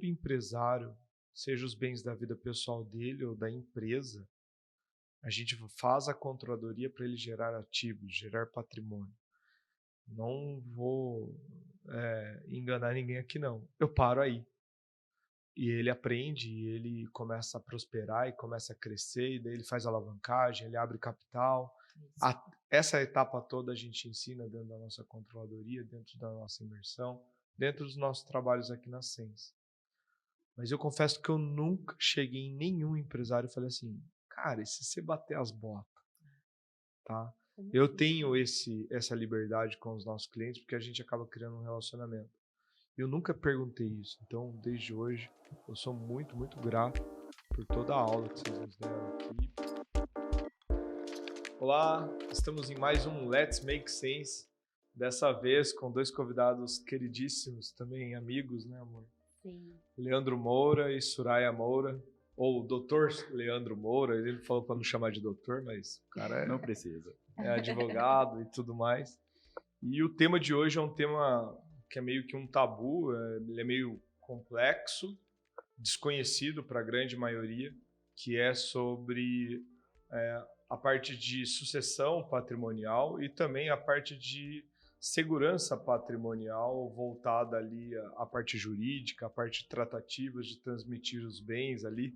empresário, seja os bens da vida pessoal dele ou da empresa, a gente faz a controladoria para ele gerar ativos, gerar patrimônio. Não vou enganar ninguém aqui, não. Eu paro aí. E ele aprende, e ele começa a prosperar, e começa a crescer, e daí ele faz alavancagem, ele abre capital. Essa etapa toda a gente ensina dentro da nossa controladoria, dentro da nossa imersão, dentro dos nossos trabalhos aqui na Sense. Mas eu confesso que eu nunca cheguei em nenhum empresário e falei assim, cara, e se você bater as botas? Tá? Eu tenho essa liberdade com os nossos clientes porque a gente acaba criando um relacionamento. Eu nunca perguntei isso, então desde hoje eu sou muito, muito grato por toda a aula que vocês nos deram aqui. Olá, estamos em mais um Let's Make Sense, dessa vez com dois convidados queridíssimos, também amigos, né, amor? Sim. Leandro Moura e Suraya Moura, ou Dr. Leandro Moura, ele falou para não chamar de doutor, mas o cara não precisa. É advogado e tudo mais. E o tema de hoje é um tema que é meio que um tabu, ele é meio complexo, desconhecido para a grande maioria, que é sobre a parte de sucessão patrimonial e também a parte de segurança patrimonial voltada ali à parte jurídica, à parte de tratativas de transmitir os bens ali,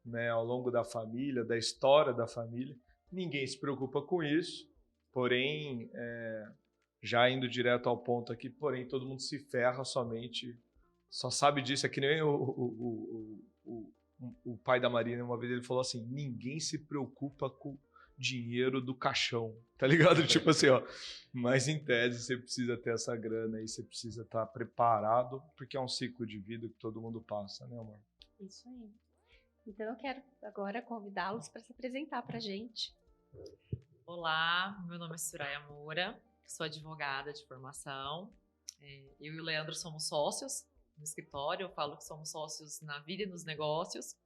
né, ao longo da família, da história da família. Ninguém se preocupa com isso, porém, já indo direto ao ponto aqui, porém todo mundo se ferra somente, só sabe disso, é que nem o pai da Marina, uma vez ele falou assim, ninguém se preocupa com dinheiro do caixão, tá ligado? Tipo assim, ó, mas em tese você precisa ter essa grana aí, você precisa estar preparado, porque é um ciclo de vida que todo mundo passa, né, amor? Isso aí. Então eu quero agora convidá-los para se apresentar pra gente. Olá, meu nome é Suraya Moura, sou advogada de formação. Eu e o Leandro somos sócios no escritório, eu falo que somos sócios na vida e nos negócios.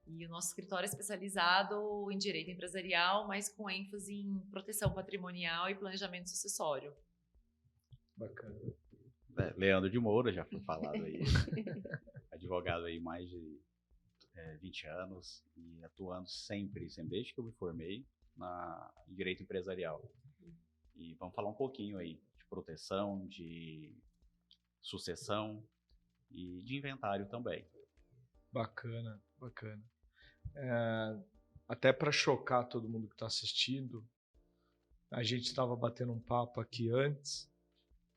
E o nosso escritório é especializado em direito empresarial, mas com ênfase em proteção patrimonial e planejamento sucessório. Bacana. Leandro de Moura, já foi falado aí, advogado aí mais de 20 anos e atuando sempre desde que eu me formei em direito empresarial. E vamos falar um pouquinho aí de proteção, de sucessão e de inventário também. Bacana, bacana. Até para chocar todo mundo que está assistindo, a gente estava batendo um papo aqui antes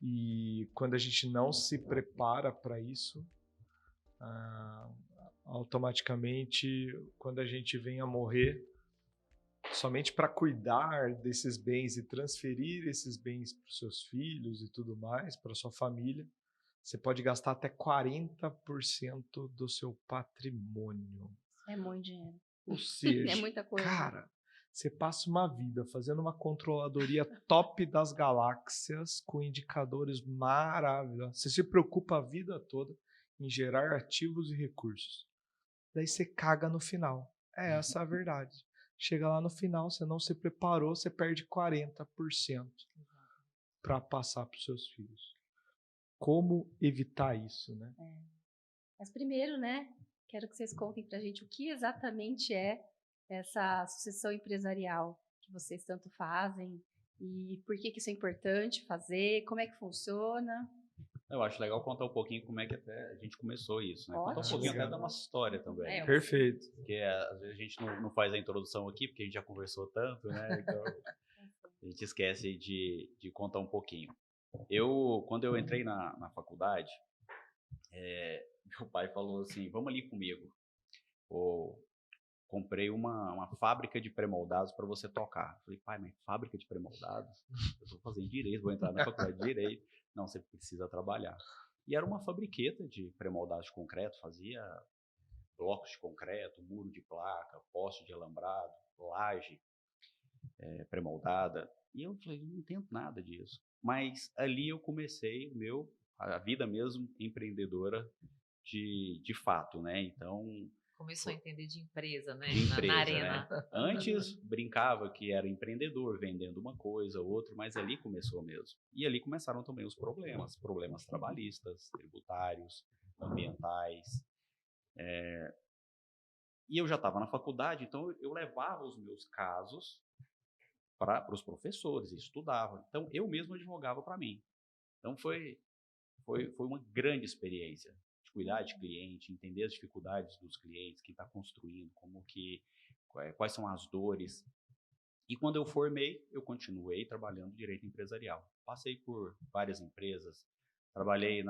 e quando a gente não se prepara para isso, automaticamente, quando a gente vem a morrer, somente para cuidar desses bens e transferir esses bens para os seus filhos e tudo mais, para sua família, você pode gastar até 40% do seu patrimônio. É muito dinheiro. Ou seja, é muita coisa. Cara, você passa uma vida fazendo uma controladoria top das galáxias com indicadores maravilhosos. Você se preocupa a vida toda em gerar ativos e recursos. Daí você caga no final. Essa a verdade. Chega lá no final, você não se preparou, você perde 40% para passar para os seus filhos. Como evitar isso, né? Mas primeiro, né, quero que vocês contem pra gente o que exatamente é essa sucessão empresarial que vocês tanto fazem e por que isso é importante fazer, como é que funciona. Eu acho legal contar um pouquinho como é que até a gente começou isso, né? Ótimo. Contar um pouquinho até da nossa história também. Perfeito. Porque às vezes a gente não faz a introdução aqui, porque a gente já conversou tanto, né? Então a gente esquece de contar um pouquinho. Quando eu entrei na faculdade, meu pai falou assim, vamos ali comigo. Comprei uma fábrica de pré-moldados para você tocar. Falei, pai, mas fábrica de pré-moldados? Eu estou fazendo direito, vou entrar na faculdade de direito. Não, você precisa trabalhar. E era uma fabriqueta de pré-moldados de concreto, fazia blocos de concreto, muro de placa, poste de alambrado, laje pré-moldada. E eu falei, não entendo nada disso. Mas ali eu comecei a vida mesmo empreendedora de fato, né? Então... Começou a entender de empresa, né? De empresa, na arena. né? Antes brincava que era empreendedor, vendendo uma coisa, outra, mas ali começou mesmo. E ali começaram também os problemas trabalhistas, tributários, ambientais. E eu já estava na faculdade, então eu levava os meus casos para os professores e estudava. Então, eu mesmo advogava para mim. Então, foi uma grande experiência de cuidar de cliente, entender as dificuldades dos clientes, quem está construindo, quais são as dores. E quando eu formei, eu continuei trabalhando direito empresarial. Passei por várias empresas, trabalhei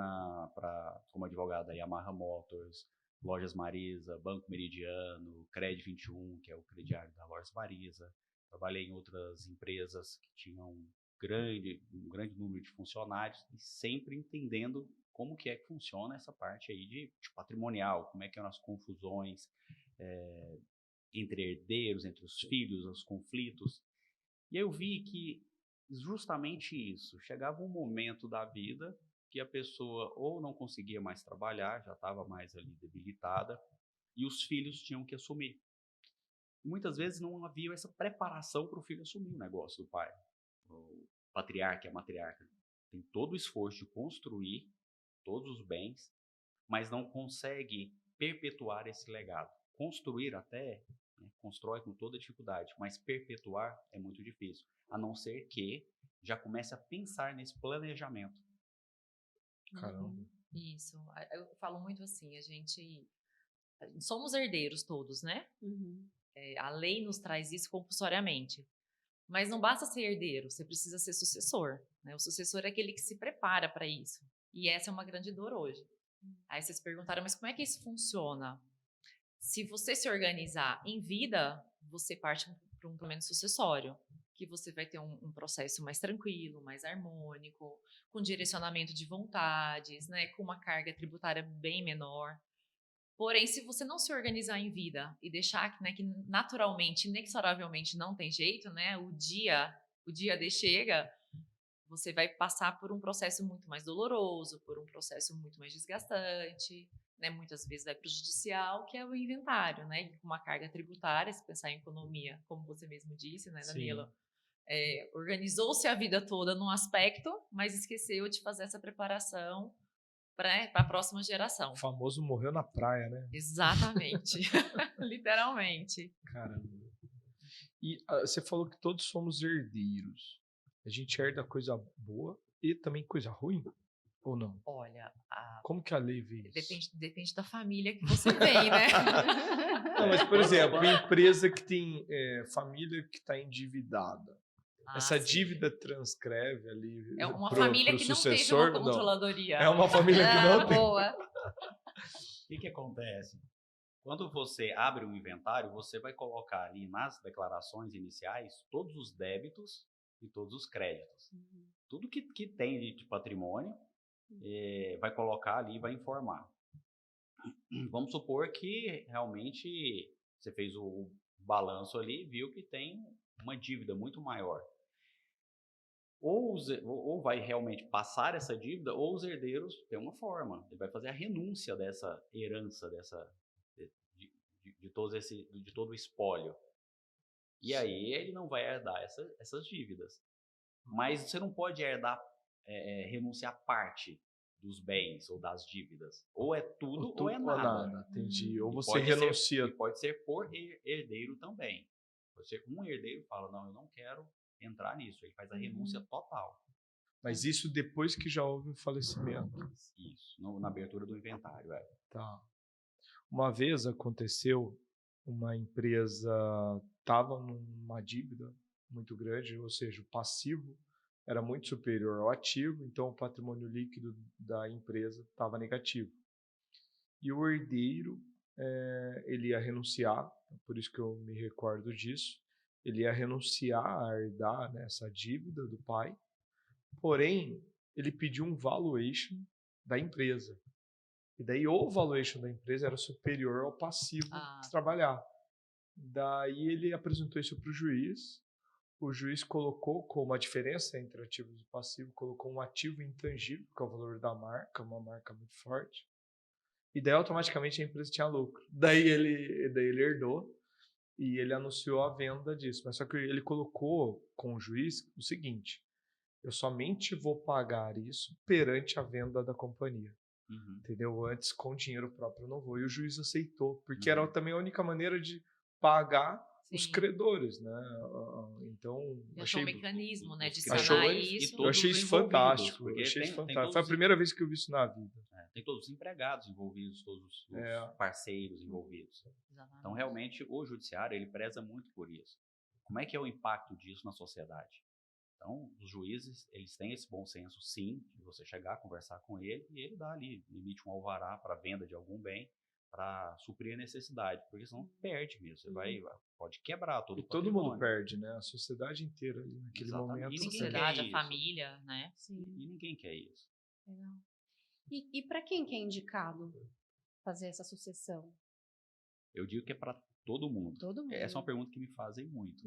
como advogado da Yamaha Motors, Lojas Marisa, Banco Meridiano, Cred 21, que é o crediário da Lojas Marisa. Trabalhei em outras empresas que tinham um grande número de funcionários e sempre entendendo como que é que funciona essa parte aí de patrimonial, como é que eram as confusões entre herdeiros, entre os filhos, os conflitos. E aí eu vi que justamente isso, chegava um momento da vida que a pessoa ou não conseguia mais trabalhar, já estava mais ali debilitada, e os filhos tinham que assumir. E muitas vezes não havia essa preparação para o filho assumir o negócio do pai. O patriarca e a matriarca tem todo o esforço de construir todos os bens, mas não consegue perpetuar esse legado. Construir até, constrói com toda dificuldade, mas perpetuar é muito difícil, a não ser que já comece a pensar nesse planejamento. Caramba. Isso. Eu falo muito assim, a gente somos herdeiros todos, né? A lei nos traz isso compulsoriamente. Mas não basta ser herdeiro, você precisa ser sucessor, né? O sucessor é aquele que se prepara para isso. E essa é uma grande dor hoje. Aí vocês perguntaram, mas como é que isso funciona? Se você se organizar em vida, você parte para um plano sucessório, que você vai ter um processo mais tranquilo, mais harmônico, com direcionamento de vontades, né, com uma carga tributária bem menor. Porém, se você não se organizar em vida e deixar que naturalmente, inexoravelmente não tem jeito, né, o dia D chega, você vai passar por um processo muito mais doloroso, por um processo muito mais desgastante, né? Muitas vezes vai para o judicial, que é o inventário, né? Com uma carga tributária, se pensar em economia, como você mesmo disse, né, Danilo? Organizou-se a vida toda num aspecto, mas esqueceu de fazer essa preparação para a próxima geração. O famoso morreu na praia, né? Exatamente. Literalmente. Caramba. E você falou que todos somos herdeiros. A gente herda coisa boa e também coisa ruim? Ou não? Olha, como que a lei vê isso? Depende da família que você vem, né? Não, mas, por exemplo, empresa que tem família que está endividada. Essa dívida transcreve ali. É uma família que não teve uma controladoria. É uma família que não tem. Boa. O que acontece? Quando você abre um inventário, você vai colocar ali nas declarações iniciais todos os débitos e todos os créditos. Tudo que tem de patrimônio, vai colocar ali e vai informar. Vamos supor que realmente você fez o balanço ali e viu que tem uma dívida muito maior. Ou vai realmente passar essa dívida, ou os herdeiros têm uma forma. Ele vai fazer a renúncia dessa herança, de todo o espólio. E aí ele não vai herdar essas dívidas. Mas você não pode renunciar parte dos bens ou das dívidas. Ou é tudo ou é nada. Entendi. Ou você renuncia. Pode ser por herdeiro também. Pode ser um herdeiro fala, não, eu não quero entrar nisso. Ele faz a renúncia total. Mas isso depois que já houve um falecimento. Isso, na abertura do inventário. Tá. Uma vez aconteceu, uma empresa estava numa dívida muito grande, ou seja, o passivo era muito superior ao ativo, então o patrimônio líquido da empresa estava negativo. E o herdeiro, ele ia renunciar, por isso que eu me recordo disso, ele ia renunciar a herdar, né, essa dívida do pai, porém, ele pediu um valuation da empresa. E daí o valuation da empresa era superior ao passivo de trabalhar. Daí ele apresentou isso para o juiz. O juiz colocou como a diferença entre ativos e passivo, colocou um ativo intangível, que é o valor da marca, uma marca muito forte. E daí automaticamente a empresa tinha lucro. Daí ele herdou e ele anunciou a venda disso. Mas só que ele colocou com o juiz o seguinte: eu somente vou pagar isso perante a venda da companhia. Uhum. Entendeu? Antes, com dinheiro próprio, eu não vou. E o juiz aceitou, porque era também a única maneira de pagar os Sim. credores, né? Então, E achou um achei, mecanismo, né, de Os sanar credores e isso. eu todos achei os isso envolvidos, fantástico. Eu porque achei isso tem fantástico. todos Foi a os primeira vez que eu vi isso na vida. tem todos os empregados envolvidos, todos os parceiros envolvidos. Exatamente. Então, realmente, o judiciário, ele preza muito por isso. Como é que é o impacto disso na sociedade? Então, os juízes, eles têm esse bom senso, sim, de você chegar, conversar com ele, e ele dá ali, emite um alvará para venda de algum bem, para suprir a necessidade, porque senão perde mesmo, você pode quebrar todo E o todo patrimônio. mundo perde, né? A sociedade inteira ali naquele Exatamente. momento. E A ninguém sociedade, quer a isso. família, né? Sim, E ninguém quer isso. legal. E para quem que é indicado fazer essa sucessão? Eu digo que é para todo mundo. Todo mundo. Essa é uma pergunta que me fazem muito.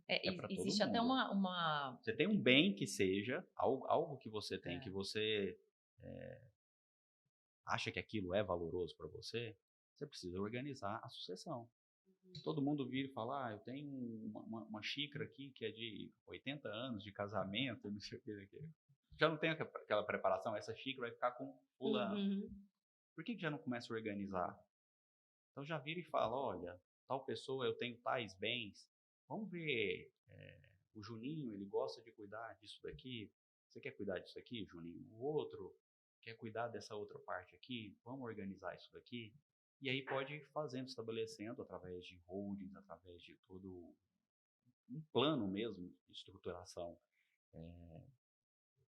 É pra todo Existe até mundo. uma... Você tem um bem que seja, algo que você tem, que você acha que aquilo é valoroso para você, você precisa organizar a sucessão. Todo mundo vira e fala, eu tenho uma xícara aqui que é de 80 anos de casamento, não sei o que. Já não tem aquela preparação, essa xícara vai ficar com fulano. Por que já não começa a organizar? Então já vira e fala, olha, tal pessoa, eu tenho tais bens, vamos ver, o Juninho, ele gosta de cuidar disso daqui, você quer cuidar disso aqui, Juninho? O outro quer cuidar dessa outra parte aqui, vamos organizar isso daqui? E aí pode ir fazendo, estabelecendo, através de holdings, através de todo um plano mesmo de estruturação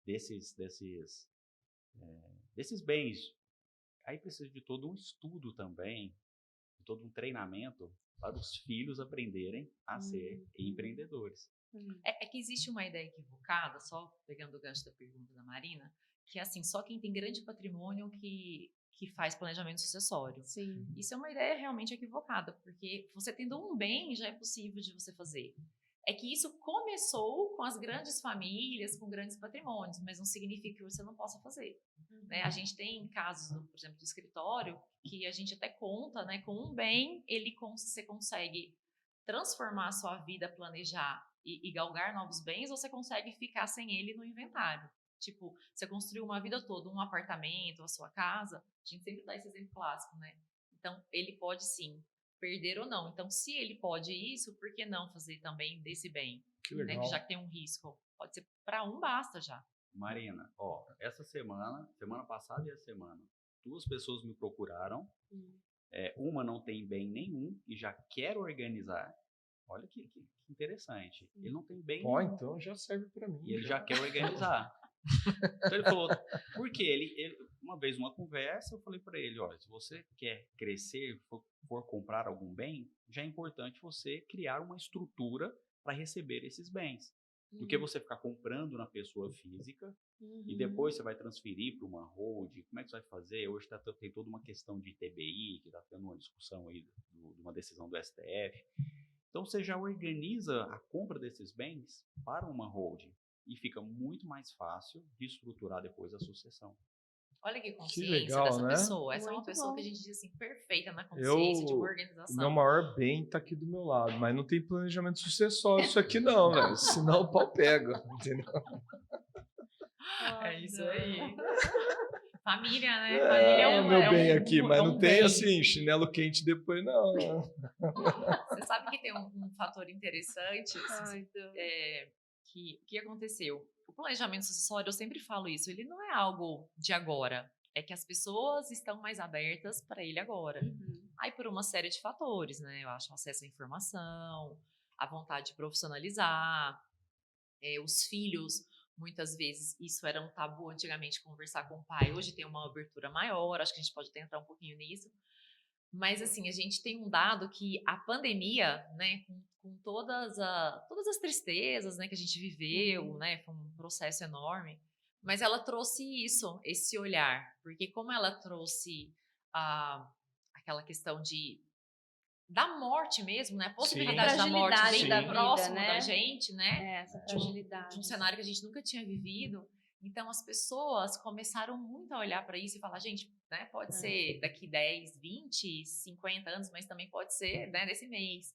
desses bens. Aí precisa de todo um estudo também, de todo um treinamento para os filhos aprenderem a ser empreendedores. É que existe uma ideia equivocada, só pegando o gancho da pergunta da Marina, que é assim, só quem tem grande patrimônio que faz planejamento sucessório. Sim. Isso é uma ideia realmente equivocada, porque você tendo um bem já é possível de você fazer. É que isso começou com as grandes famílias, com grandes patrimônios, mas não significa que você não possa fazer. Né? A gente tem casos, por exemplo, do escritório, que a gente até conta, né, com um bem, você consegue transformar a sua vida, planejar e galgar novos bens, ou você consegue ficar sem ele no inventário. Tipo, você construiu uma vida toda, um apartamento, a sua casa, a gente sempre dá esse exemplo clássico, né? Então, ele pode sim perder ou não. Então, se ele pode isso, por que não fazer também desse bem? Que Né? legal. Que já que tem um risco. Pode ser para um, basta já. Marina, essa semana passada e essa semana, 2 pessoas me procuraram, uma não tem bem nenhum e já quer organizar. Olha que interessante. Ele não tem bem nenhum. Então já serve para mim. E ele já quer organizar. Então ele falou, por quê? Ele, uma vez numa conversa, eu falei para ele, olha, se você quer crescer, for comprar algum bem, já é importante você criar uma estrutura para receber esses bens. Do que você ficar comprando na pessoa física e depois você vai transferir para uma holding, como é que você vai fazer? Hoje tem toda uma questão de TBI, que está tendo uma discussão aí de uma decisão do STF. Então você já organiza a compra desses bens para uma holding e fica muito mais fácil de estruturar depois a sucessão. Olha que consciência legal, dessa né? pessoa. Essa é uma Muito pessoa bom. que a gente diz assim, perfeita na consciência de uma O organização. meu maior bem tá aqui do meu lado, mas não tem planejamento sucessório isso aqui não, velho. Senão o pau pega, entendeu? É isso aí. Família, né? Família É o meu bem aqui, mas não tem bem. assim, chinelo quente depois não. Você sabe que tem um fator interessante que aconteceu. O planejamento sucessório, eu sempre falo isso, ele não é algo de agora. É que as pessoas estão mais abertas para ele agora. Aí por uma série de fatores, né? Eu acho o acesso à informação, a vontade de profissionalizar, os filhos, muitas vezes isso era um tabu antigamente conversar com o pai, hoje tem uma abertura maior, acho que a gente pode até entrar um pouquinho nisso. Mas assim, a gente tem um dado que a pandemia, né, com todas as tristezas, né, que a gente viveu, né, foi um processo enorme, mas ela trouxe isso, esse olhar, porque como ela trouxe aquela questão da morte mesmo, né, a possibilidade da morte bem da vida, próximo né? da gente, né, Essa fragilidade. de um cenário que a gente nunca tinha vivido. Então as pessoas começaram muito a olhar para isso e falar, gente, né? Pode ser daqui 10, 20, 50 anos, mas também pode ser, né, desse mês.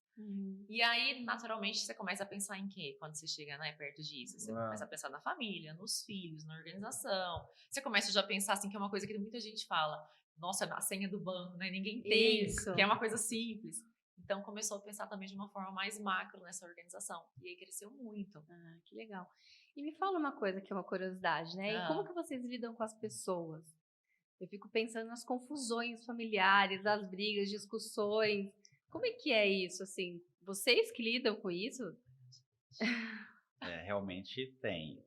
E aí, naturalmente, você começa a pensar em quê? Quando você chega, né, perto disso. Você começa a pensar na família, nos filhos, na organização. Você começa já a pensar, assim, que é uma coisa que muita gente fala. Nossa, na senha do banco, né? Ninguém tem, Isso. que é uma coisa simples. Então, começou a pensar também de uma forma mais macro nessa organização. E aí, cresceu muito. Ah, que legal. E me fala uma coisa que é uma curiosidade, né? E como que vocês lidam com as pessoas? Eu fico pensando nas confusões familiares, as brigas, discussões. Como é que é isso, assim? Vocês que lidam com isso? Realmente tem.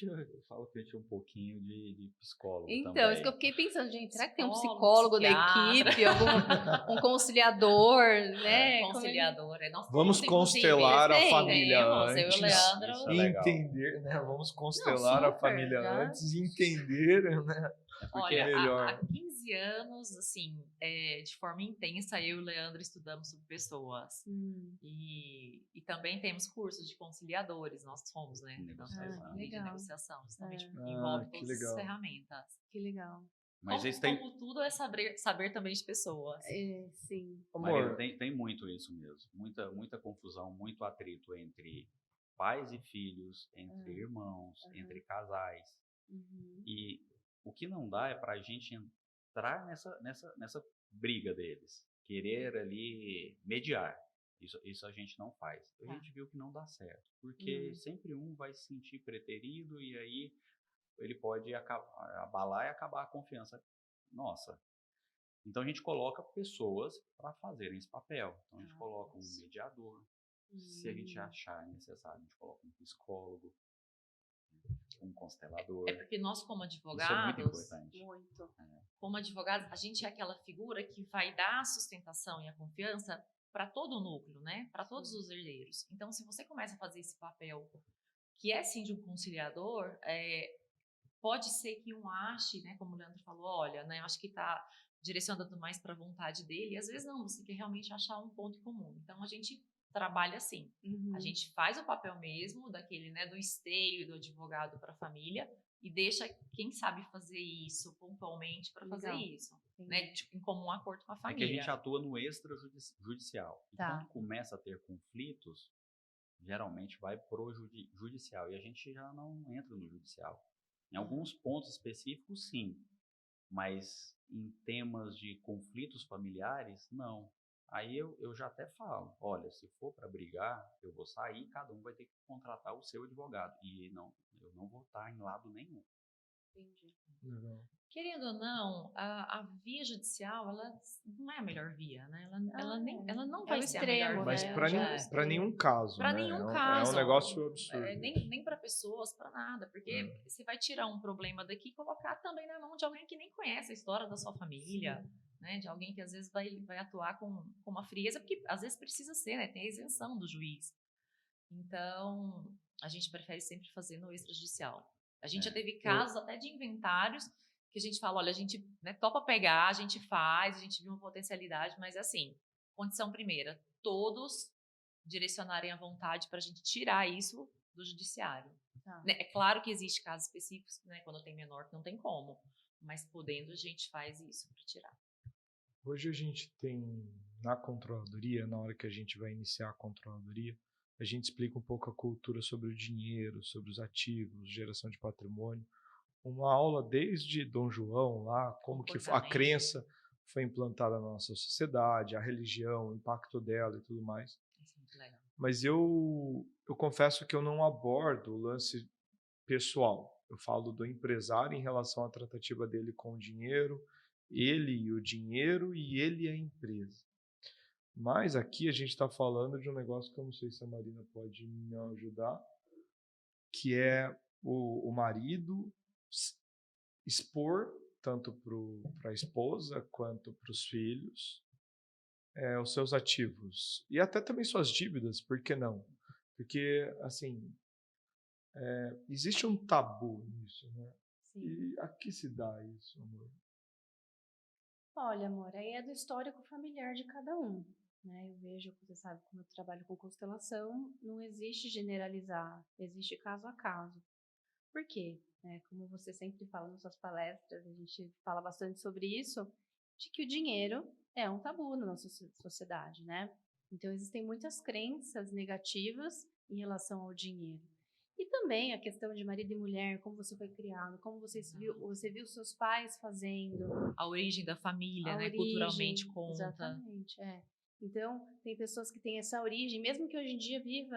Eu falo que a gente é um pouquinho de psicólogo Então, isso que eu também. fiquei pensando, gente, será que tem um Psicólogo, psicólogo na psiquiatra. equipe, um conciliador, né? Conciliador. Nós Vamos temos, inclusive, constelar a tem, família temos, eu e o antes. Leandro. Isso é E legal. entender, né? Vamos constelar a super, família já. antes e entender, né? É porque Olha, melhor. há 15 anos, assim, de forma intensa, eu e o Leandro estudamos sobre pessoas. E também temos cursos de conciliadores, nós somos, né? Negociação. De legal. negociação, justamente porque Ah, envolve que todas as legal. ferramentas. Que legal. Mas Como, eles têm, como tudo é saber também de pessoas. Sim. Marina, Amor, tem muito isso mesmo. Muita confusão, muito atrito entre pais e filhos, entre irmãos, entre casais. E o que não dá é pra gente entrar nessa briga deles. Querer ali mediar. Isso a gente não faz. A gente viu que não dá certo. Porque sempre um vai se sentir preterido e aí ele pode abalar e acabar a confiança nossa. Então a gente coloca pessoas para fazerem esse papel. Então a gente coloca um mediador. Se a gente achar necessário, a gente coloca um psicólogo, um constelador. É porque nós, como Isso é muito advogados, importante. como advogados, a gente é aquela figura que vai dar a sustentação e a confiança para todo o núcleo, né? Para todos os herdeiros. Então, se você começa a fazer esse papel, que é sim de um conciliador, pode ser que um ache, né? Como o Leandro falou, olha, né? Eu acho que está direcionando mais para a vontade dele. E às vezes não, você quer realmente achar um ponto em comum. Então, a gente trabalha assim. A gente faz o papel mesmo daquele, né, do esteio do advogado para a família e deixa quem sabe fazer isso pontualmente para fazer isso, né, tipo, em comum acordo com a É família. que a gente atua no extrajudicial. E Tá. quando começa a ter conflitos, geralmente vai pro judicial. E a gente já não entra no judicial. Em alguns pontos específicos, sim. Mas em temas de conflitos familiares, não. Aí eu já até falo, olha, se for para brigar, eu vou sair, cada um vai ter que contratar o seu advogado. E eu não vou estar em lado nenhum. Entendi. legal. Querendo ou não, a via judicial, ela não é a melhor via, né? Ela não vai ser a melhor extremo, Mas via. né? para nenhum caso, Para né? nenhum É caso. um negócio absurdo. Nem para pessoas, para nada. Porque você vai tirar um problema daqui e colocar também na mão de alguém que nem conhece a história da sua família, né? De alguém que às vezes vai atuar com uma frieza, porque às vezes precisa ser, né? Tem a isenção do juiz. Então, a gente prefere sempre fazer no extrajudicial. A gente já teve casos até de inventários que a gente fala, olha, a gente, né, topa pegar, a gente faz, a gente viu uma potencialidade, mas assim, condição primeira, todos direcionarem a vontade para a gente tirar isso do judiciário. Né? É claro que existe casos específicos, né, quando tem menor que não tem como, mas podendo a gente faz isso para tirar. Hoje a gente tem na controladoria, na hora que a gente vai iniciar a controladoria, a gente explica um pouco a cultura sobre o dinheiro, sobre os ativos, geração de patrimônio. Uma aula desde Dom João lá, como que a crença foi implantada na nossa sociedade, a religião, o impacto dela e tudo mais. Isso é muito legal. Mas eu confesso que eu não abordo o lance pessoal. Eu falo do empresário em relação à tratativa dele com o dinheiro, ele e o dinheiro e ele e a empresa. Mas aqui a gente está falando de um negócio que eu não sei se a Marina pode me ajudar, que é o marido expor, tanto para a esposa quanto para os filhos, os seus ativos. E até também suas dívidas, por que não? Porque, assim, existe um tabu nisso, né? E a que se dá isso, amor? Olha, amor, aí é do histórico familiar de cada um, né? Eu vejo, você sabe, como eu trabalho com constelação, não existe generalizar, existe caso a caso. Por quê? Como você sempre fala nas suas palestras, a gente fala bastante sobre isso, de que o dinheiro é um tabu na nossa sociedade, né? Então, existem muitas crenças negativas em relação ao dinheiro. E também a questão de marido e mulher, como você foi criado, como você viu seus pais fazendo. A origem da família, A né? origem, Culturalmente conta. Exatamente, Então, tem pessoas que têm essa origem, mesmo que hoje em dia viva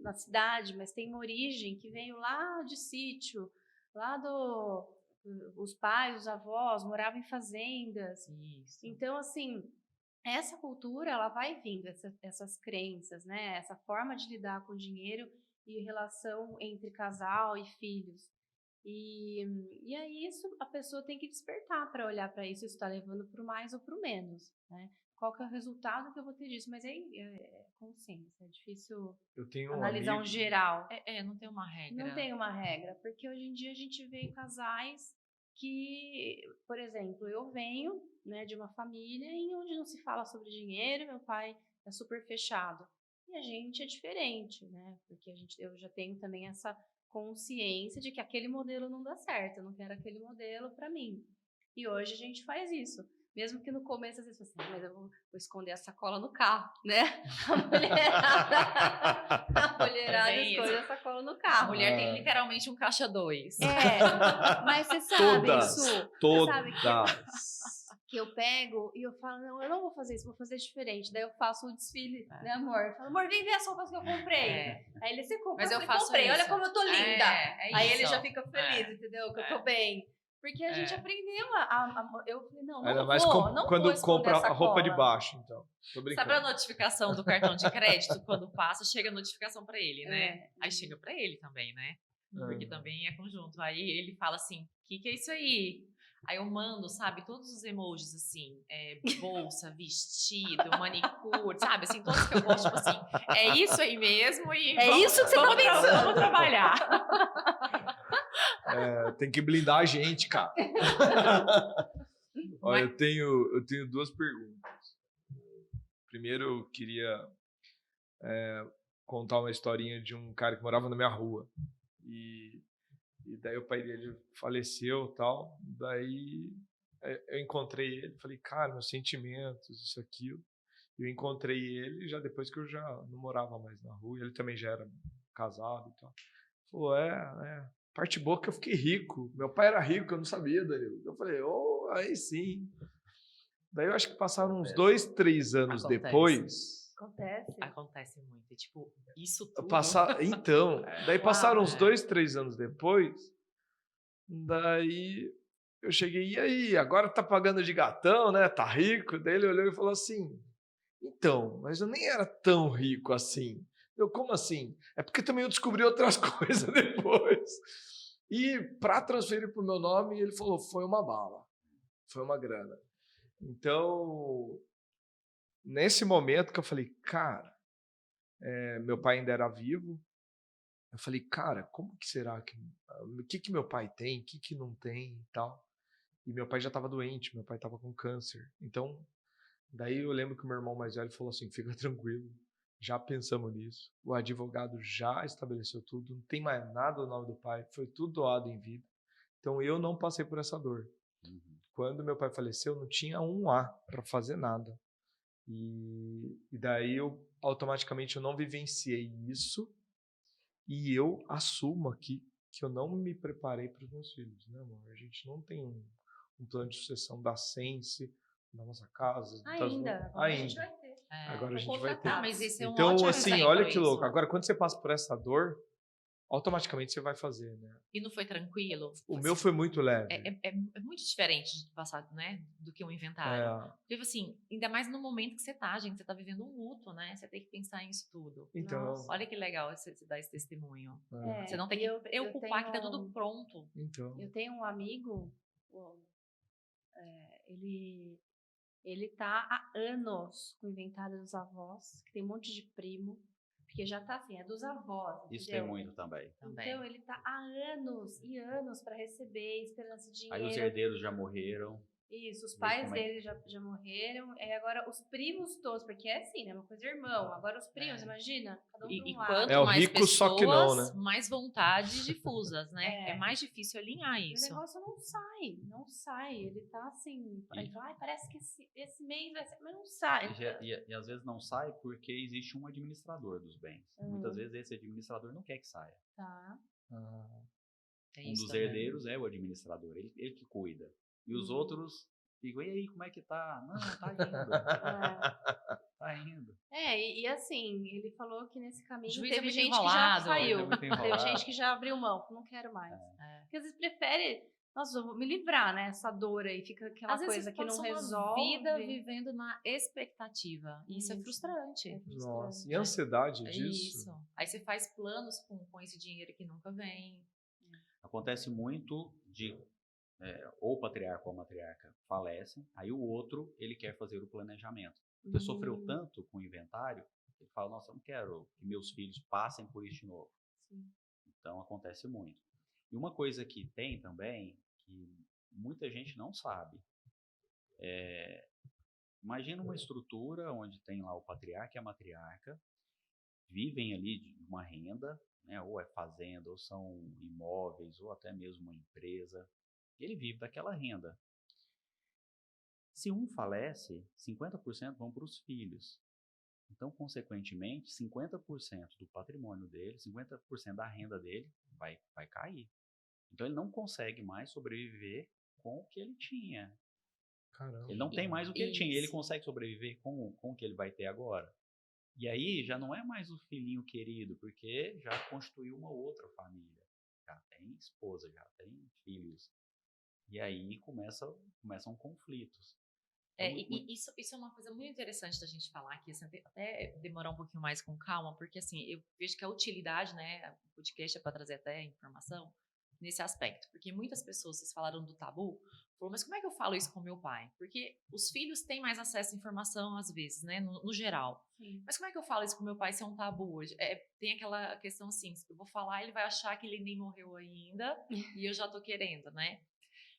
na cidade, mas tem uma origem que veio lá de sítio, lá os pais, os avós moravam em fazendas. Isso. Então, assim, essa cultura, ela vai vindo, essas crenças, né? Essa forma de lidar com o dinheiro e relação entre casal e filhos. E aí isso a pessoa tem que despertar para olhar para isso, se está levando para o mais ou para o menos, né? Qual que é o resultado que eu vou ter disso? Mas é consciência, é difícil Eu tenho analisar um geral. Não tem uma regra. Não tem uma regra, porque hoje em dia a gente vê casais que, por exemplo, eu venho, né, de uma família em onde não se fala sobre dinheiro, meu pai é super fechado. E a gente é diferente, né? Porque eu já tenho também essa consciência de que aquele modelo não dá certo, eu não quero aquele modelo para mim. E hoje a gente faz isso. Mesmo que no começo, às vezes, assim, mas eu vou esconder a sacola no carro, né? A mulherada esconde a sacola no carro. A mulher tem literalmente um caixa 2. Mas você sabe, Todas. Que eu pego e eu falo, não, eu não vou fazer isso, vou fazer diferente. Daí eu faço o desfile, né, amor? Eu falo, amor, vem ver as roupas que eu comprei. Aí ele, você comprou? Mas eu falei, faço comprei, isso. olha como eu tô linda. Aí ele isso. já fica feliz, entendeu? Que eu tô bem. Porque a gente aprendeu eu falei, não Ainda vou, mais quando compra a roupa de baixo, então. Tô brincando. Sabe a notificação do cartão de crédito? Quando passa, chega a notificação pra ele, né? Aí chega pra ele também, né? Porque também é conjunto. Aí ele fala assim, o que é isso aí? Aí eu mando, sabe, todos os emojis, assim, bolsa, vestido, manicure, sabe, assim, todos que eu gosto, tipo assim, é isso aí mesmo e isso que você tá pensando. Vamos trabalhar. Tem que blindar a gente, cara. Olha, eu tenho duas perguntas. Primeiro, eu queria contar uma historinha de um cara que morava na minha rua. E daí o pai dele faleceu e tal. Daí eu encontrei ele, falei, cara, meus sentimentos, isso, aquilo. Eu encontrei ele já depois que eu já não morava mais na rua. Ele também já era casado e tal. Falou, parte boa que eu fiquei rico. Meu pai era rico, eu não sabia, Danilo. Eu falei, aí sim. Daí eu acho que passaram uns 2, 3 anos depois. Acontece muito. Tipo, isso tudo. Então, daí passaram uns 2, 3 anos depois. Daí eu cheguei, e aí, agora tá pagando de gatão, né? Tá rico? Daí ele olhou e falou assim, então, mas eu nem era tão rico assim. Eu, como assim? É porque também eu descobri outras coisas depois. E para transferir pro meu nome, ele falou, foi uma bala. Foi uma grana. Então, nesse momento que eu falei, cara, meu pai ainda era vivo. Eu falei, cara, como que será o que meu pai tem, o que não tem e tal. E meu pai já estava doente, meu pai estava com câncer. Então, daí eu lembro que o meu irmão mais velho falou assim, fica tranquilo, já pensamos nisso. O advogado já estabeleceu tudo, não tem mais nada no nome do pai, foi tudo doado em vida. Então, eu não passei por essa dor. Quando meu pai faleceu, não tinha um A para fazer nada. E daí eu automaticamente eu não vivenciei isso e eu assumo aqui que eu não me preparei para os meus filhos, né, amor? A gente não tem um plano de sucessão da Sense, da nossa casa. Ainda. A gente vai ter. Agora a gente vai ter. Mas esse é um então, ótimo assim, exemplo, olha que louco. isso. Agora, quando você passa por essa dor, automaticamente você vai fazer, né? E não foi tranquilo? O meu foi muito leve. É muito diferente de passar, né, do que um inventário. Tipo assim, ainda mais no momento que você tá, gente, você tá vivendo um luto, né? Você tem que pensar nisso tudo. Então, nossa, olha que legal você dar esse testemunho. Você não tem eu que preocupar que tá tudo pronto. Então. Eu tenho um amigo, ele tá há anos com o inventário dos avós, que tem um monte de primo, porque já tá assim, é dos avós. Isso entendeu? tem muito também. Então ele tá há anos e anos para receber, esperando esse dinheiro. Aí os herdeiros já morreram. Isso, os Ver pais como é. dele já morreram, e agora os primos todos, porque é assim, né? Uma coisa é irmão, agora os primos, É. imagina, cada um pra E um lado. quanto É o mais rico, pessoas, só que não, né? mais vontades difusas, né? É. É mais difícil alinhar E o isso. negócio não sai. Ele tá assim, ele fala, parece que esse mês vai ser, mas não sai. E às vezes não sai porque existe um administrador dos bens. Muitas vezes esse administrador não quer que saia. Tá. Tem Um isso dos também. herdeiros é o administrador, ele que cuida. E os outros ficam, e aí, como é que tá? Não, tá indo. Tá indo. E assim, ele falou que nesse caminho Juiz é teve muito gente que já enrolado. saiu. É muito Teve enrolado. gente que já abriu mão, não quero mais. É. Porque às vezes prefere, nossa, eu vou me livrar, né? Essa dor aí, fica aquela Às vezes coisa você que não passa uma resolve. vida vivendo na expectativa. E isso é Isso. frustrante. É frustrante. Nossa, e a ansiedade É disso? isso. Aí você faz planos com esse dinheiro que nunca vem. Acontece muito de ou o patriarca ou a matriarca falecem, aí o outro, ele quer fazer o planejamento. Porque sofreu tanto com o inventário, ele fala, nossa, eu não quero que meus filhos passem por isso de novo. Sim. Então, acontece muito. E uma coisa que tem também, que muita gente não sabe, imagina uma estrutura onde tem lá o patriarca e a matriarca, vivem ali de uma renda, né, ou é fazenda, ou são imóveis, ou até mesmo uma empresa. Ele vive daquela renda. Se um falece, 50% vão para os filhos. Então, consequentemente, 50% do patrimônio dele, 50% da renda dele vai cair. Então, ele não consegue mais sobreviver com o que ele tinha. Caramba. Ele não tem mais o que ele tinha. Ele Isso. consegue sobreviver com o que ele vai ter agora. E aí, já não é mais o filhinho querido, porque já constituiu uma outra família. Já tem esposa, já tem filhos. E aí começam conflitos. Isso é uma coisa muito interessante da gente falar aqui, assim, até demorar um pouquinho mais com calma, porque assim, eu vejo que a utilidade, né, o podcast é para trazer até informação nesse aspecto, porque muitas pessoas, vocês falaram do tabu, falou, mas como é que eu falo isso com meu pai? Porque os filhos têm mais acesso à informação às vezes, né, no geral. Sim. Mas como é que eu falo isso com meu pai se é um tabu hoje? Tem aquela questão assim, se eu vou falar, ele vai achar que ele nem morreu ainda e eu já tô querendo, né?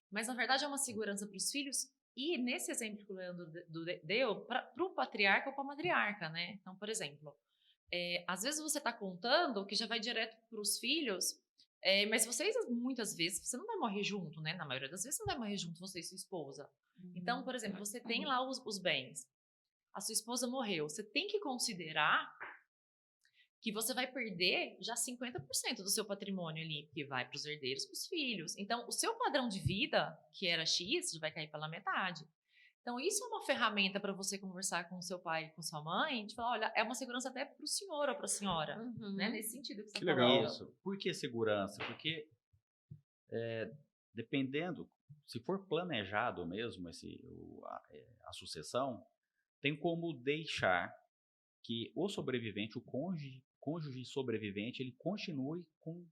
Mas na verdade é uma segurança para os filhos. E nesse exemplo que o Leandro deu, para o patriarca ou para a matriarca, né? Então, por exemplo, às vezes você está contando que já vai direto para os filhos, mas vocês, muitas vezes, você não vai morrer junto, né? Na maioria das vezes, você não vai morrer junto, você e sua esposa. Então, por exemplo, você tem lá os bens. A sua esposa morreu. Você tem que considerar que você vai perder já 50% do seu patrimônio ali, que vai para os herdeiros, para os filhos. Então, o seu padrão de vida, que era X, já vai cair pela metade. Então, isso é uma ferramenta para você conversar com o seu pai e com sua mãe, de falar, olha, é uma segurança até para o senhor ou para a senhora, né? Nesse sentido que você está falando. Isso. Por que segurança? Porque dependendo, se for planejado mesmo a sucessão, tem como deixar que o sobrevivente, o cônjuge sobrevivente, ele continue com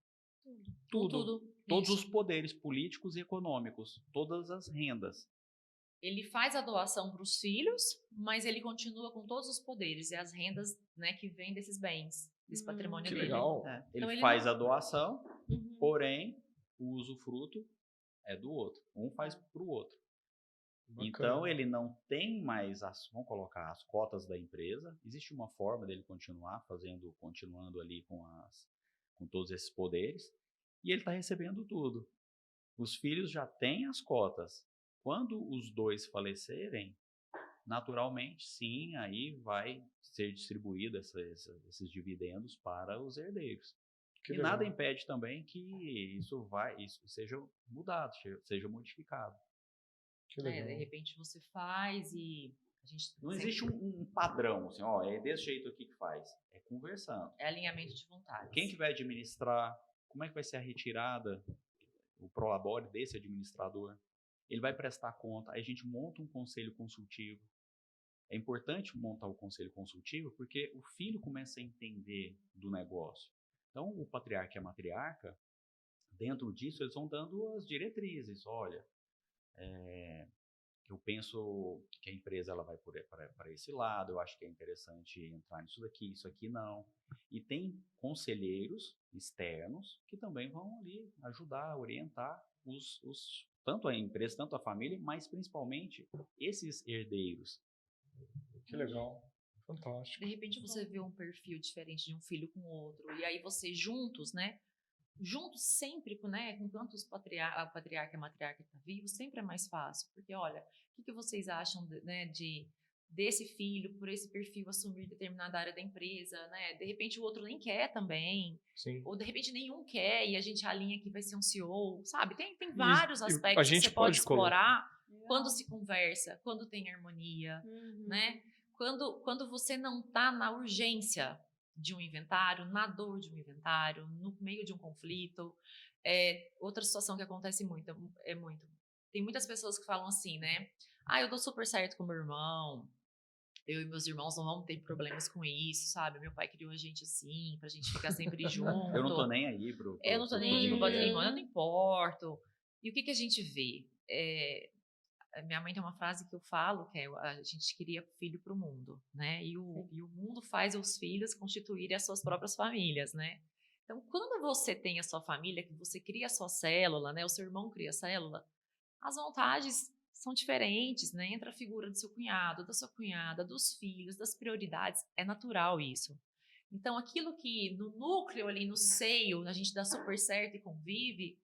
tudo. Todos os poderes políticos e econômicos, todas as rendas. Ele faz a doação para os filhos, mas ele continua com todos os poderes e as rendas, né, que vêm desses bens, desse patrimônio Que dele. legal. Ele Então, faz a doação, Uhum. porém, o usufruto é do outro. Um faz para o outro. Bacana. Então, ele não tem mais, vamos colocar, as cotas da empresa. Existe uma forma dele continuando ali com todos esses poderes. E ele está recebendo tudo. Os filhos já têm as cotas. Quando os dois falecerem, naturalmente, sim, aí vai ser distribuído esses dividendos para os herdeiros. Que e legal. nada impede também que isso seja mudado, seja modificado. Que legal. De repente você faz e a gente Não sempre- existe um padrão, assim, é desse jeito aqui que faz. É conversando. É alinhamento de vontades. Quem que vai administrar? Como é que vai ser a retirada, o prolabore desse administrador? Ele vai prestar conta. Aí a gente monta um conselho consultivo. É importante montar o conselho consultivo porque o filho começa a entender do negócio. Então, o patriarca e a matriarca, dentro disso, eles vão dando as diretrizes. Olha, eu penso que a empresa ela vai para esse lado, eu acho que é interessante entrar nisso daqui, isso aqui não. E tem conselheiros externos que também vão ali ajudar, orientar os tanto a empresa, tanto a família, mas principalmente esses herdeiros. Que legal. Fantástico. De repente você vê um perfil diferente de um filho com o outro, e aí você juntos, né? Juntos sempre, né? Enquanto o patriarca e a matriarca está vivo, sempre é mais fácil. Porque, olha, o que vocês acham, né, desse filho, por esse perfil, assumir determinada área da empresa, né? De repente o outro nem quer também. Sim. Ou de repente nenhum quer e a gente alinha que vai ser um CEO, sabe? Tem E vários a aspectos que gente você pode colocar. explorar quando se conversa, quando tem harmonia, né? Quando você não está na urgência de um inventário, na dor de um inventário, no meio de um conflito. Outra situação que acontece muito. Tem muitas pessoas que falam assim, né? Eu dou super certo com meu irmão, eu e meus irmãos não vamos ter problemas com isso, sabe? Meu pai criou a gente assim, pra gente ficar sempre junto. Eu não tô nem aí pro Eu não tô nem aí pro patrimônio, eu não importo. E o que a gente vê? Minha mãe tem uma frase que eu falo, que é a gente cria filho para o mundo, né? E o mundo faz os filhos constituírem as suas próprias famílias, né? Então, quando você tem a sua família, que você cria a sua célula, né? O seu irmão cria a célula, as vontades são diferentes, né? Entra a figura do seu cunhado, da sua cunhada, dos filhos, das prioridades. É natural isso. Então, aquilo que no núcleo ali, no seio, a gente dá super certo e convive,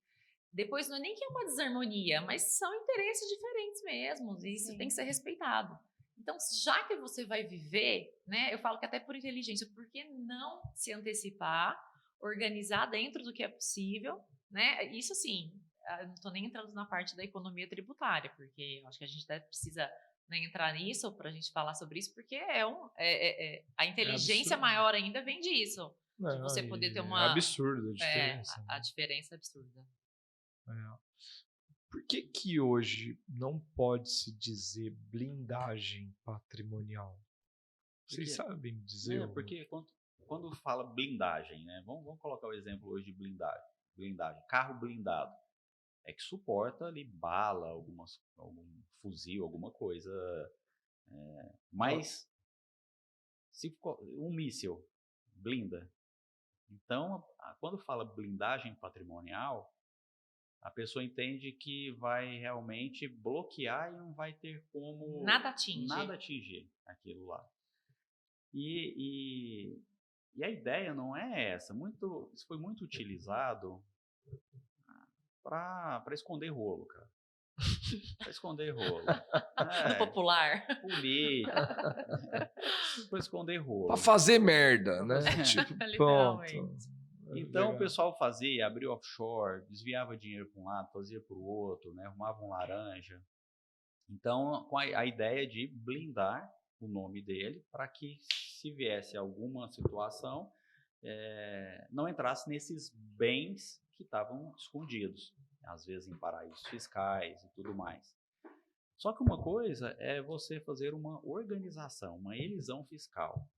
depois não é nem que é uma desarmonia, mas são interesses diferentes mesmo, e isso tem que ser respeitado. Então, já que você vai viver, né, eu falo que até por inteligência, por que não se antecipar, organizar dentro do que é possível, né? Isso sim, eu não estou nem entrando na parte da economia tributária, porque eu acho que a gente até precisa, né, entrar nisso para a gente falar sobre isso, porque a inteligência maior ainda vem disso, de você poder ter uma... É absurda a diferença. A diferença é absurda. Por que hoje não pode se dizer blindagem patrimonial? Vocês sabem dizer? Porque quando fala blindagem, né? Vamos colocar o exemplo hoje de blindagem. Carro blindado. É que suporta ali bala, algum fuzil, alguma coisa. Mas se um míssil blinda. Então, quando fala blindagem patrimonial, a pessoa entende que vai realmente bloquear e não vai ter como nada atingir aquilo lá. E a ideia não é essa. Isso foi muito utilizado para esconder rolo, cara. Para esconder rolo. No popular. Política. Para esconder rolo. Para fazer merda, né? Tipo, pronto. Então o pessoal fazia, abria offshore, desviava dinheiro para um lado, fazia para o outro, né? Arrumava um laranja. Então, com a ideia de blindar o nome dele para que, se viesse alguma situação, não entrasse nesses bens que estavam escondidos, às vezes em paraísos fiscais e tudo mais. Só que uma coisa é você fazer uma organização, uma elisão fiscal.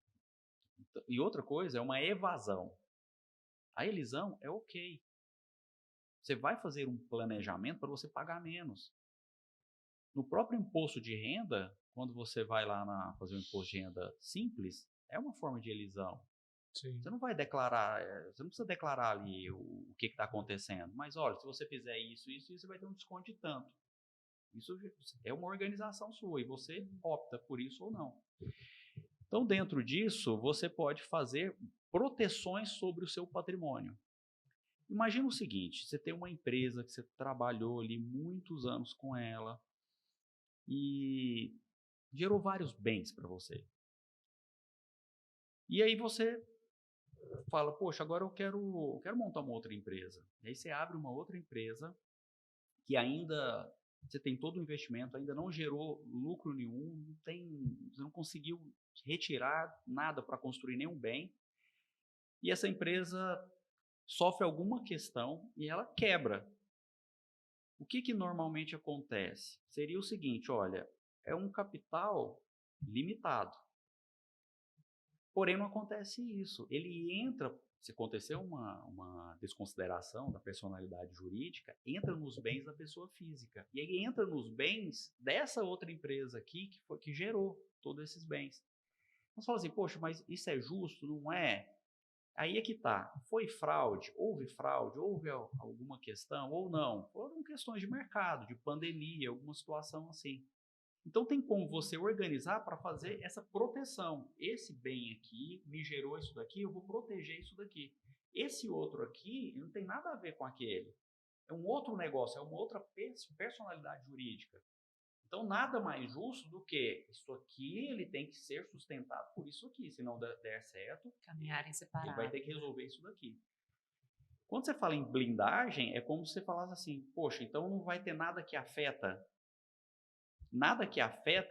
E outra coisa é uma evasão. A elisão é ok. Você vai fazer um planejamento para você pagar menos. No próprio imposto de renda, quando você vai lá fazer um imposto de renda simples, é uma forma de elisão. Sim. Você não vai declarar, você não precisa declarar ali o que está acontecendo. Mas olha, se você fizer isso, você vai ter um desconto de tanto. Isso é uma organização sua e você opta por isso ou não. Então, dentro disso, você pode fazer proteções sobre o seu patrimônio. Imagina o seguinte, você tem uma empresa que você trabalhou ali muitos anos com ela e gerou vários bens para você. E aí você fala, poxa, agora eu quero montar uma outra empresa. E aí você abre uma outra empresa que ainda você tem todo o investimento, ainda não gerou lucro nenhum, você não conseguiu retirar nada para construir nenhum bem. E essa empresa sofre alguma questão e ela quebra. O que normalmente acontece? Seria o seguinte, olha, é um capital limitado. Porém, não acontece isso. Ele entra, se acontecer uma desconsideração da personalidade jurídica, entra nos bens da pessoa física. E aí entra nos bens dessa outra empresa aqui que gerou todos esses bens. Nós falamos assim, poxa, mas isso é justo? Não é? Aí é que tá. Foi fraude? Houve alguma questão ou não? Foram questões de mercado, de pandemia, alguma situação assim. Então tem como você organizar para fazer essa proteção. Esse bem aqui me gerou isso daqui, eu vou proteger isso daqui. Esse outro aqui não tem nada a ver com aquele. É um outro negócio, é uma outra personalidade jurídica. Então nada mais justo do que isso aqui, ele tem que ser sustentado por isso aqui. Se não der certo, Caminharem separados. ele vai ter que resolver isso daqui. Quando você fala em blindagem, é como se você falasse assim, poxa, então não vai ter nada que afeta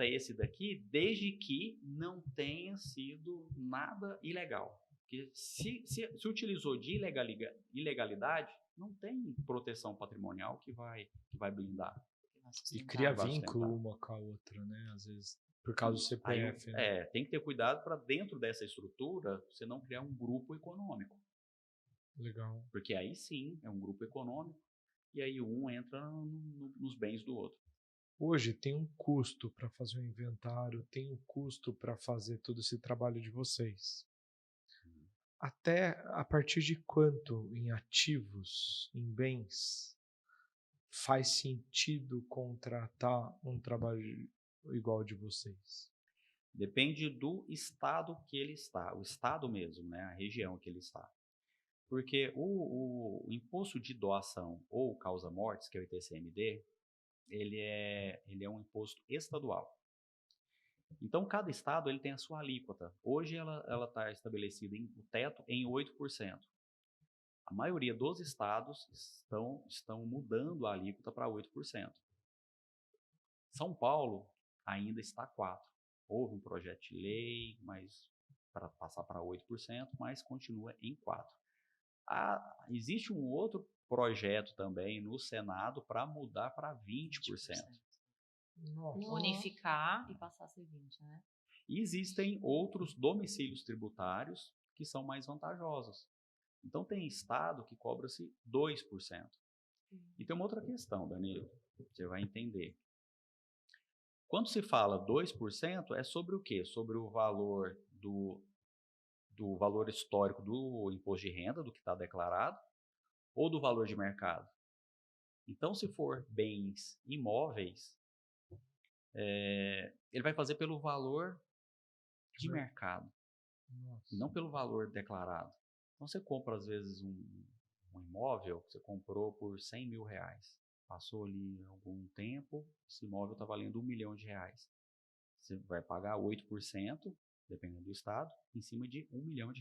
esse daqui, desde que não tenha sido nada ilegal. Porque se utilizou de ilegalidade, não tem proteção patrimonial que vai blindar. E cria vínculo uma com a outra, né? Às vezes, por causa do CPF. Aí, tem que ter cuidado para dentro dessa estrutura você não criar um grupo econômico. Legal. Porque aí sim é um grupo econômico e aí um entra nos bens do outro. Hoje tem um custo para fazer o inventário, tem um custo para fazer todo esse trabalho de vocês. Até a partir de quanto em ativos, em bens, faz sentido contratar um trabalho igual de vocês? Depende do estado que ele está, o estado mesmo, né, a região que ele está. Porque o imposto de doação ou causa-mortes, que é o ITCMD, ele é um imposto estadual. Então, cada estado ele tem a sua alíquota. Hoje ela está estabelecida o teto em 8%. A maioria dos estados estão mudando a alíquota para 8%. São Paulo ainda está 4%. Houve um projeto de lei para passar para 8%, mas continua em 4%. Existe um outro projeto também no Senado para mudar para 20%. Nossa. Unificar e passar a ser 20%, né? E existem outros domicílios tributários que são mais vantajosos. Então, tem estado que cobra-se 2%. E tem uma outra questão, Danilo, você vai entender. Quando se fala 2%, é sobre o quê? Sobre o valor do valor histórico do imposto de renda, do que está declarado, ou do valor de mercado. Então, se for bens imóveis, ele vai fazer pelo valor de mercado, e não pelo valor declarado. Então, você compra, às vezes, um imóvel que você comprou por R$100 mil. Passou ali algum tempo, esse imóvel está valendo R$1 milhão. Você vai pagar 8%, dependendo do estado, em cima de R$1 milhão.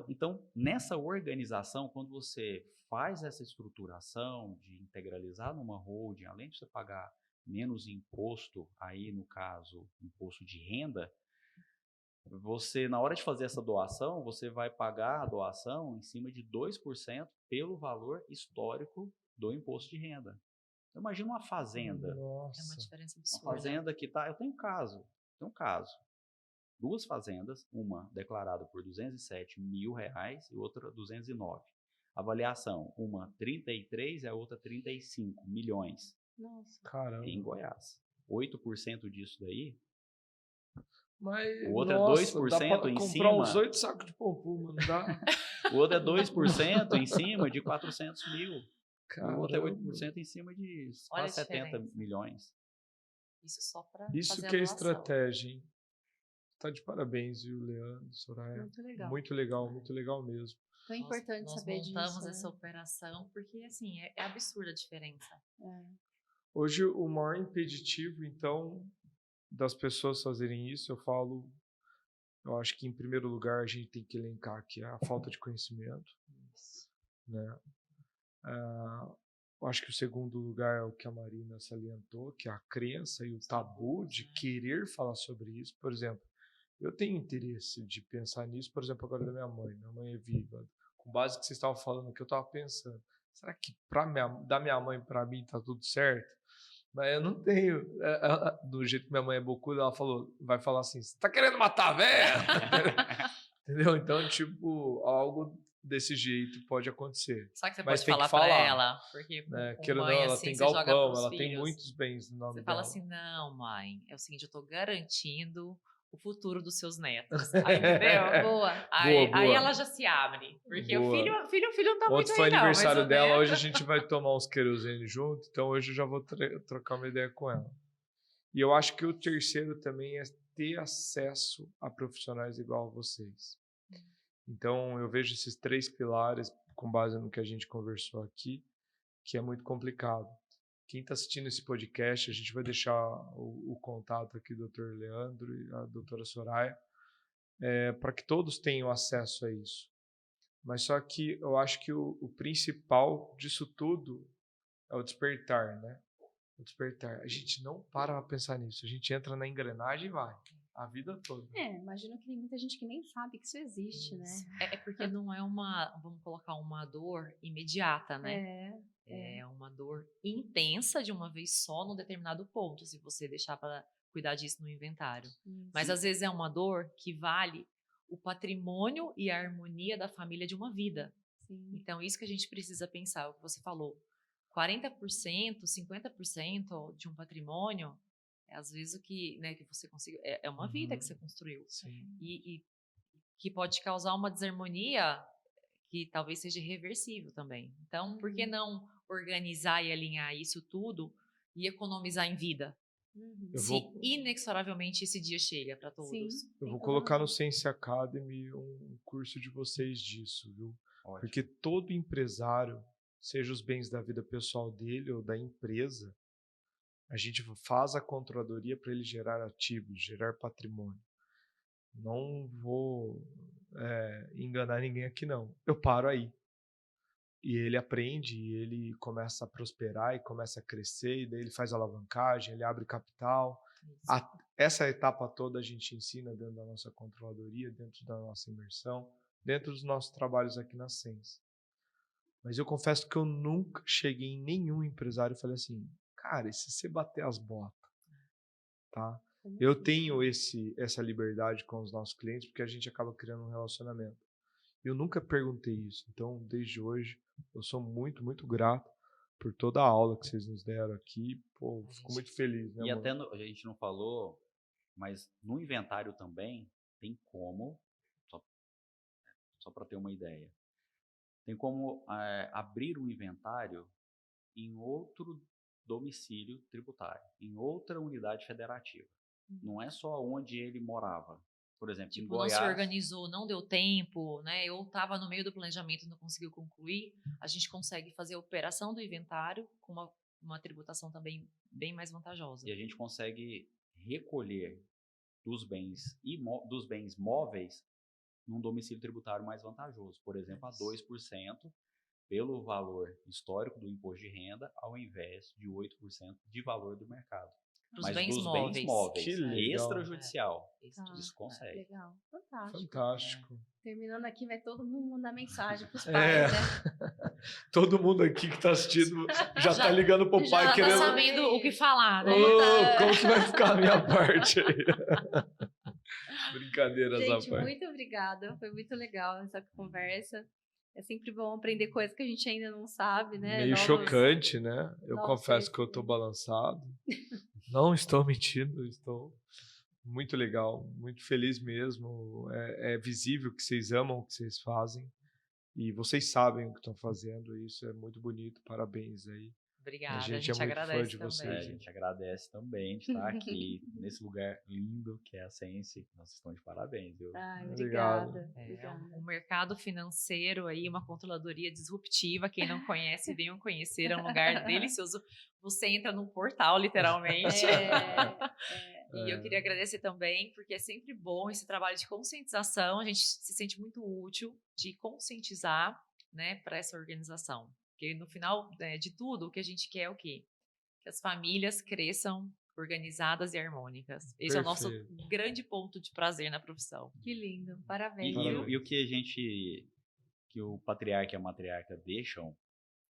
Então, nessa organização, quando você faz essa estruturação de integralizar numa holding, além de você pagar menos imposto, aí no caso, imposto de renda, você, na hora de fazer essa doação, você vai pagar a doação em cima de 2% pelo valor histórico do imposto de renda. Então, imagina uma fazenda. Nossa. É uma diferença absurda. Uma fazenda que tá... Eu tenho um caso. 2 fazendas, uma declarada por R$207 mil e outra 209. Avaliação, uma 33 e a outra 35 milhões. Nossa. Caramba. Em Goiás. 8% disso daí. Mas, o outro nossa, é 2% dá pra em comprar cima. uns 8 sacos de pão puma, não dá? O outro é 2% em cima de 400 mil. Caramba. O outro é 8% em cima de quase 70 milhões. Isso só para Isso fazer que a é doação. estratégia, hein? Tá de parabéns, viu, Leandro, Soraya? Muito legal. Muito legal mesmo. Então é importante saber disso. Nós montamos essa né? operação porque, assim, é absurda a diferença. Hoje, o maior impeditivo, então, das pessoas fazerem isso, eu acho que, em primeiro lugar, a gente tem que elencar que é a falta de conhecimento, né? Eu acho que o segundo lugar é o que a Marina salientou, que é a crença e o tabu de querer falar sobre isso. Por exemplo, eu tenho interesse de pensar nisso, por exemplo, agora da minha mãe. Minha mãe é viva. Com base no que vocês estavam falando, que eu estava pensando, será que da minha mãe para mim está tudo certo? Mas eu não tenho. Do jeito que minha mãe é bocuda, ela vai falar assim: você tá querendo matar a velha? Entendeu? Então, tipo, algo desse jeito pode acontecer. Só que você Mas pode tem que falar para falar, ela, porque né? com Queira ou mãe, não, ela assim, tem você joga galpão, pros ela tem filhos. muitos bens no nome Você fala dela. assim, não, mãe, é o seguinte, eu tô garantindo o futuro dos seus netos. Aí, entendeu? Boa. Aí Boa. ela já se abre. Porque o Boa. filho não tá muito Ontem foi aí, não. aniversário Mas o dela, neto... hoje a gente vai tomar uns querosene junto, então hoje eu já vou trocar uma ideia com ela. E eu acho que o terceiro também é ter acesso a profissionais igual a vocês. Então eu vejo esses 3 pilares, com base no que a gente conversou aqui, que é muito complicado. Quem está assistindo esse podcast, a gente vai deixar o contato aqui do Dr. Leandro e a doutora Soraya, para que todos tenham acesso a isso. Mas só que eu acho que o principal disso tudo é o despertar, né? O despertar. A gente não para pra pensar nisso. A gente entra na engrenagem e vai. A vida toda. Imagino que tem muita gente que nem sabe que isso existe, né? É porque não é vamos colocar uma dor imediata, né? É uma dor intensa de uma vez só num determinado ponto, se você deixar para cuidar disso no inventário. Mas às vezes é uma dor que vale o patrimônio e a harmonia da família de uma vida. Sim. Então, isso que a gente precisa pensar, o que você falou, 40%, 50% de um patrimônio, às vezes o que, né, que você conseguiu, é uma vida que você construiu. Sim. E que pode causar uma desarmonia que talvez seja irreversível também. Então, por que não organizar e alinhar isso tudo e economizar em vida? Se inexoravelmente esse dia chega para todos. Sim, eu vou colocar no Sense Academy um curso de vocês disso, viu? Ótimo. Porque todo empresário, seja os bens da vida pessoal dele ou da empresa, a gente faz a controladoria para ele gerar ativos, gerar patrimônio. Não vou enganar ninguém aqui, não. Eu paro aí. E ele aprende, e ele começa a prosperar, e começa a crescer, e daí ele faz alavancagem, ele abre capital. Essa etapa toda a gente ensina dentro da nossa controladoria, dentro da nossa imersão, dentro dos nossos trabalhos aqui na Sense. Mas eu confesso que eu nunca cheguei em nenhum empresário e falei assim, cara, e se você bater as botas? Tá? Eu tenho essa liberdade com os nossos clientes porque a gente acaba criando um relacionamento. Eu nunca perguntei isso. Então, desde hoje, eu sou muito, muito grato por toda a aula que vocês nos deram aqui. Pô, fico muito feliz, né, E amor? até a gente não falou, mas no inventário também tem como, só para ter uma ideia, tem como abrir um inventário em outro domicílio tributário, em outra unidade federativa. Não é só onde ele morava. Por exemplo, em Goiás... não se organizou, não deu tempo, né? Eu estava no meio do planejamento e não conseguiu concluir. A gente consegue fazer a operação do inventário com uma tributação também bem mais vantajosa. E a gente consegue recolher dos bens móveis num domicílio tributário mais vantajoso. Por exemplo, a 2% pelo valor histórico do imposto de renda, ao invés de 8% de valor do mercado. Mas bens dos móveis. bens móveis, Que legal. extrajudicial, isso consegue. Legal, fantástico. Fantástico. Terminando aqui, vai todo mundo mandar mensagem para os pais, né? Todo mundo aqui que está assistindo já está ligando pro pai já querendo... tá sabendo o que falar, né? Como que vai ficar a minha parte aí? Brincadeiras à Gente, parte. muito obrigada. Foi muito legal essa conversa. É sempre bom aprender coisas que a gente ainda não sabe, né? Meio chocante, né? Eu novos confesso que eu estou balançado. Não estou mentindo, estou muito legal, muito feliz mesmo. É visível que vocês amam o que vocês fazem e vocês sabem o que estão fazendo. E isso é muito bonito. Parabéns aí. Obrigada, A gente é muito agradece fã de também. vocês. A gente agradece também de estar aqui nesse lugar lindo que é a Sense. Vocês estão de parabéns, viu? Obrigada. Um mercado financeiro aí, uma controladoria disruptiva. Quem não conhece, venham conhecer. É um lugar delicioso. Você entra num portal, literalmente. E eu queria agradecer também, porque é sempre bom esse trabalho de conscientização. A gente se sente muito útil de conscientizar, né, para essa organização. Porque no final de tudo, o que a gente quer é o quê? Que as famílias cresçam organizadas e harmônicas. Esse é o nosso grande ponto de prazer na profissão. Que lindo, parabéns. E o que que o patriarca e a matriarca deixam,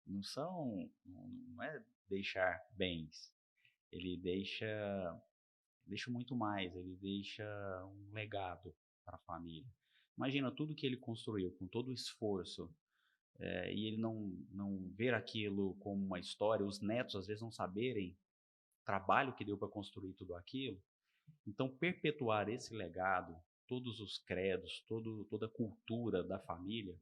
não é deixar bens. Ele deixa muito mais, ele deixa um legado para a família. Imagina tudo que ele construiu, com todo o esforço, e ele não ver aquilo como uma história, os netos às vezes não saberem o trabalho que deu para construir tudo aquilo. Então, perpetuar esse legado, todos os credos, toda a cultura da família,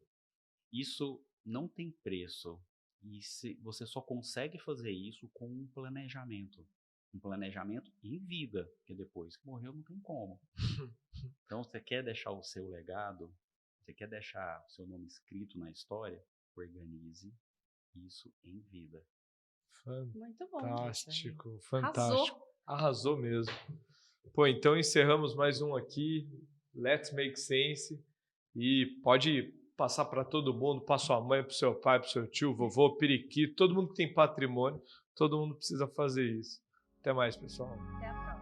isso não tem preço. E você só consegue fazer isso com um planejamento. Um planejamento em vida, porque depois que morreu não tem como. Então, você quer deixar o seu legado, você quer deixar o seu nome escrito na história, organize isso em vida. Muito bom. Fantástico, fantástico. Arrasou mesmo. Pô, então encerramos mais um aqui, Let's Make Sense, e pode passar para todo mundo, para sua mãe, para o seu pai, para o seu tio, vovô, periquito, todo mundo que tem patrimônio, todo mundo precisa fazer isso. Até mais, pessoal. Até a próxima.